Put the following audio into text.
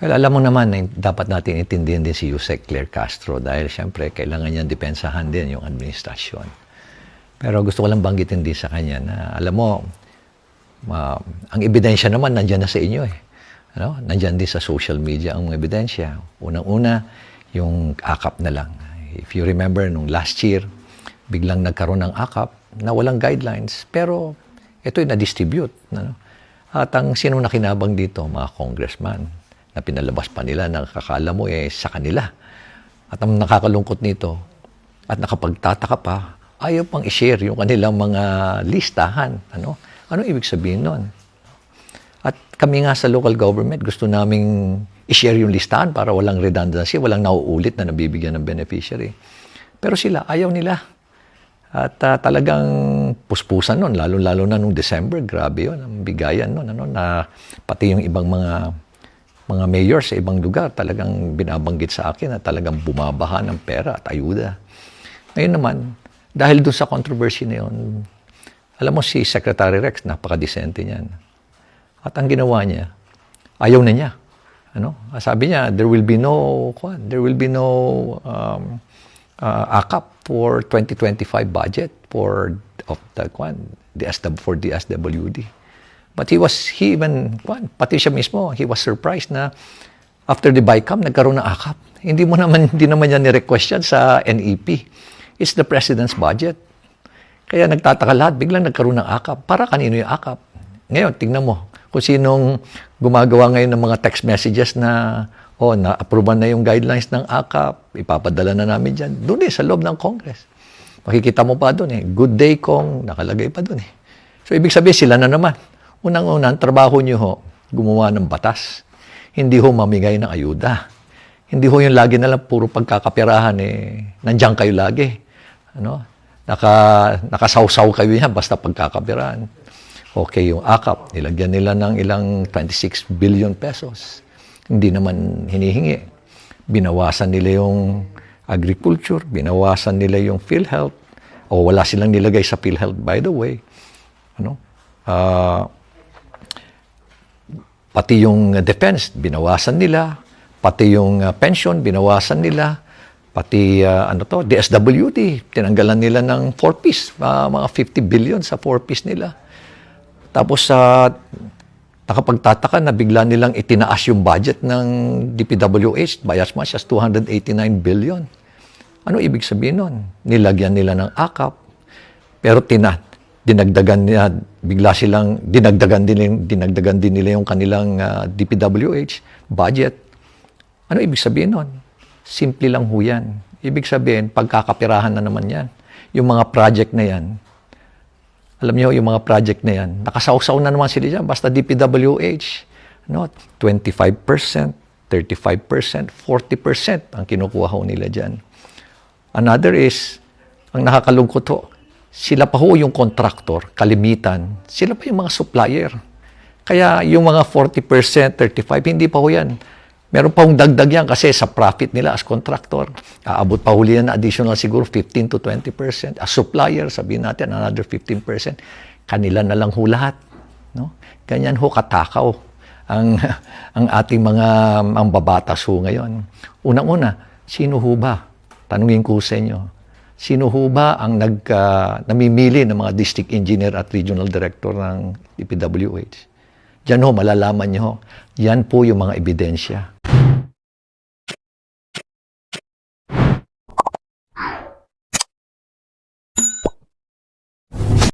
Well, alam mo naman na dapat natin intindihin din si Yusek Claire Castro dahil siyempre kailangan niya depensahan din yung administrasyon. Pero gusto ko lang banggitin din sa kanya na alam mo, ang ebidensya naman nandyan na sa inyo eh. Ano? Nandyan din sa social media ang ebidensya. Unang-una, yung AKAP na lang. If you remember, nung last year, biglang nagkaroon ng AKAP na walang guidelines. Pero ito'y na-distribute. Ano? At ang sino nakinabang dito? Mga congressman na pinalabas pa nila na kakala mo sa kanila. At ang nakakalungkot nito, at nakapagtataka pa, ayaw pang i-share yung kanilang mga listahan. Ano ibig sabihin nun? At kami nga sa local government, gusto naming i-share yung listahan para walang redundancy, walang nauulit na nabibigyan ng beneficiary. Pero sila, ayaw nila. At talagang puspusan nun, lalo-lalo na nung December, grabe yun, ang bigayan nun, na pati yung ibang mga mayor sa ibang lugar talagang binabanggit sa akin na talagang bumabaha ng pera at ayuda. Ngayon naman, dahil doon sa controversy na yun, alam mo si Secretary Rex, napaka-decente niyan. At ang ginawa niya, ayaw na niya. Sabi niya, there will be no AKAP for 2025 budget for the SWD. But pati siya mismo, he was surprised na after the BICAM, nagkaroon ng AKAP. Hindi naman niya ni-request yan sa NEP. It's the President's budget. Kaya nagtataka lahat, biglang nagkaroon ng AKAP. Para kanino yung AKAP? Ngayon, tingnan mo, kung sinong gumagawa ngayon ng mga text messages na, na-approvean na yung guidelines ng AKAP, ipapadala na namin dyan. Doon sa loob ng Congress. Makikita mo pa doon Good day, Kong, nakalagay pa doon So, ibig sabihin, sila na naman. Unang-una, ang trabaho niyo gumawa ng batas. Hindi mamigay ng ayuda. Hindi yung lagi na lang puro pagkakapirahan nandiyan kayo lagi. Nakasawsaw kayo yan basta pagkakapirahan. Okay, yung AKAP, nilagyan nila ng ilang 26 billion pesos. Hindi naman hinihingi. Binawasan nila yung agriculture, binawasan nila yung PhilHealth, o wala silang nilagay sa PhilHealth, by the way. Pati yung defense, binawasan nila. Pati yung pension, binawasan nila. Pati DSWD, tinanggalan nila ng 4-piece, mga 50 billion sa 4-piece nila. Tapos nakapagtataka na bigla nilang itinaas yung budget ng DPWH by as much as 289 billion. Ano ibig sabihin nun? Nilagyan nila ng AKAP, pero dinagdagan din nila yung kanilang DPWH budget. Ano ibig sabihin nun? Simple lang ho yan. Ibig sabihin, pagkakapirahan na naman yan. Yung mga project na yan, alam niyo, yung mga project na yan, nakasawsaw na naman sila dyan. Basta DPWH, 25%, 35%, 40% ang kinukuha ho nila dyan. Another is, ang nakakalungkot ho, sila pa ho yung contractor, kalimitan, sila pa yung mga supplier. Kaya yung mga 40%, 35%, hindi pa ho yan. Meron pa hong dagdag yan kasi sa profit nila as contractor. Aabot pa huli yan na additional siguro 15 to 20%. As supplier, sabihin natin, another 15%. Kanila na lang ho lahat. Ganyan ho katakaw ang ating mga babatas ho ngayon. Unang-una, sino ho ba? Tanungin ko sa inyo. Sino ho ba ang namimili ng mga district engineer at regional director ng DPWH? Diyan ho, malalaman nyo. Yan po yung mga ebidensya.